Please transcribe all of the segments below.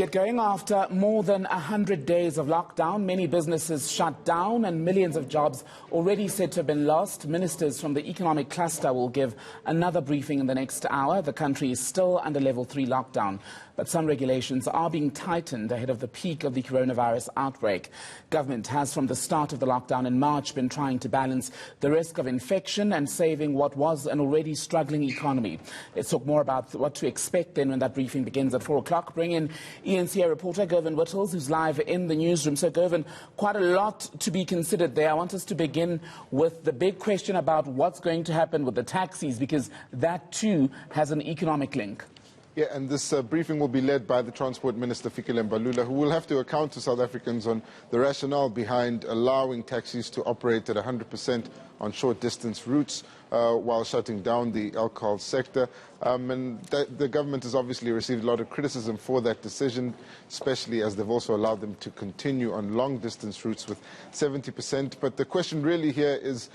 Get going after more than 100 days of lockdown. Many businesses shut down and millions of jobs already said to have been lost. Ministers from the economic cluster will give another briefing in the next hour. The country is still under level 3 lockdown, but some regulations are being tightened ahead of the peak of the coronavirus outbreak. Government has from the start of the lockdown in March been trying to balance the risk of infection and saving what was an already struggling economy. Let's talk more about what to expect then when that briefing begins at 4 o'clock. Bring in eNCA reporter Govan Whittles, who's live in the newsroom. So, Govan, quite a lot to be considered there. I want us to begin with the big question about what's going to happen with the taxis, because that too has an economic link. Yeah, and this briefing will be led by the Transport Minister, Fikile Mbalula, who will have to account to South Africans on the rationale behind allowing taxis to operate at 100% on short-distance routes while shutting down the alcohol sector. The government has obviously received a lot of criticism for that decision, especially as they've also allowed them to continue on long-distance routes with 70%. But the question really here is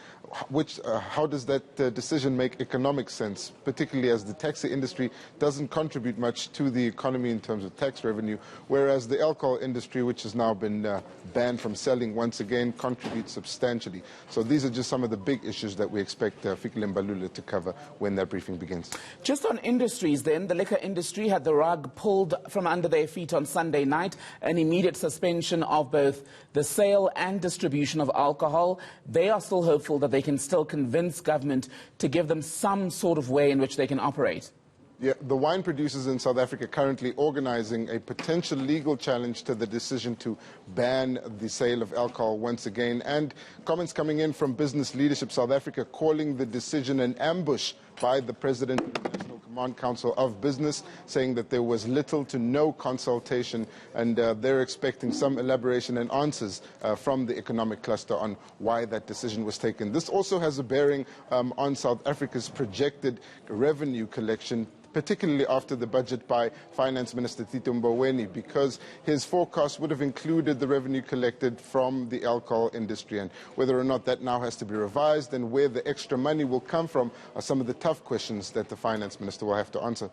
how does that decision make economic sense, particularly as the taxi industry doesn't contribute much to the economy in terms of tax revenue, whereas the alcohol industry, which has now been banned from selling once again, contributes substantially. So these are just some of the big issues that we expect Fikile Mbalula to cover when that briefing begins. Just on industries then, the liquor industry had the rug pulled from under their feet on Sunday night, an immediate suspension of both the sale and distribution of alcohol. They are still hopeful that they can still convince government to give them some sort of way in which they can operate. Yeah, the wine producers in South Africa currently organizing a potential legal challenge to the decision to ban the sale of alcohol once again, and comments coming in from business leadership South Africa calling the decision an ambush by the President of the National Command Council of Business, saying that there was little to no consultation, and they're expecting some elaboration and answers from the economic cluster on why that decision was taken. This also has a bearing on South Africa's projected revenue collection, particularly after the budget by Finance Minister Tito Mboweni, because his forecast would have included the revenue collected from the alcohol industry. And whether or not that now has to be revised and where the extra money will come from are some of the tough questions that the Finance Minister will have to answer.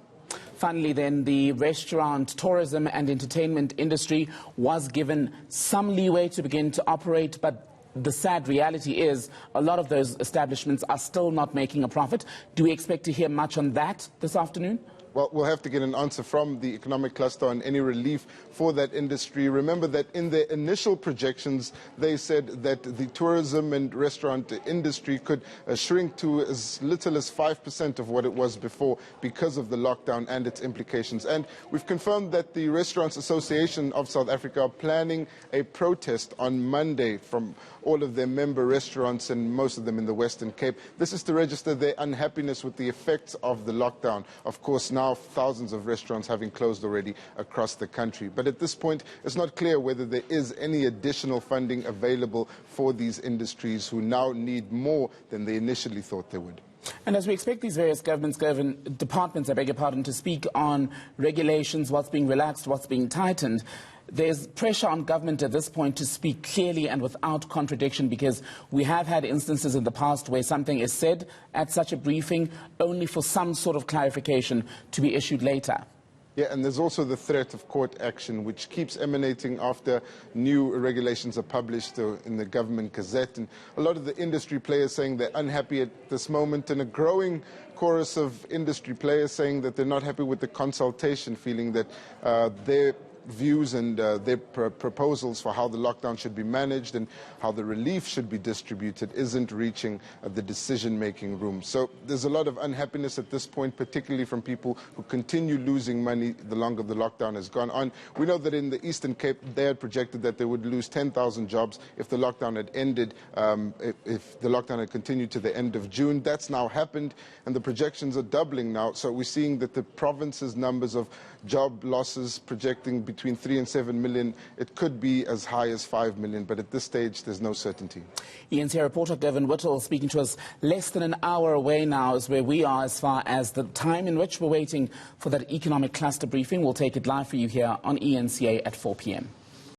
Finally then, the restaurant, tourism and entertainment industry was given some leeway to begin to operate, but the sad reality is a lot of those establishments are still not making a profit. Do we expect to hear much on that this afternoon? Well, we'll have to get an answer from the economic cluster on any relief for that industry. Remember that in their initial projections, they said that the tourism and restaurant industry could shrink to as little as 5% of what it was before because of the lockdown and its implications. And we've confirmed that the Restaurants Association of South Africa are planning a protest on Monday from all of their member restaurants, and most of them in the Western Cape. This is to register their unhappiness with the effects of the lockdown. Of course, now thousands of restaurants having closed already across the country. But at this point, it's not clear whether there is any additional funding available for these industries who now need more than they initially thought they would. And as we expect these various departments, to speak on regulations, what's being relaxed, what's being tightened, there's pressure on government at this point to speak clearly and without contradiction, because we have had instances in the past where something is said at such a briefing only for some sort of clarification to be issued later. Yeah, and there's also the threat of court action, which keeps emanating after new regulations are published in the government gazette. And a lot of the industry players saying they're unhappy at this moment, and a growing chorus of industry players saying that they're not happy with the consultation, feeling that their views and their proposals for how the lockdown should be managed and how the relief should be distributed isn't reaching the decision-making room. So there's a lot of unhappiness at this point, particularly from people who continue losing money the longer the lockdown has gone on. We know that in the Eastern Cape, they had projected that they would lose 10,000 jobs if the lockdown had ended, if the lockdown had continued to the end of June. That's now happened, and the projections are doubling now. So we're seeing that the province's numbers of job losses projecting between 3 and 7 million. It could be as high as 5 million, but at this stage, there's no certainty. eNCA reporter Govan Whittles speaking to us less than an hour away now is where we are as far as the time in which we're waiting for that economic cluster briefing. We'll take it live for you here on eNCA at 4 p.m.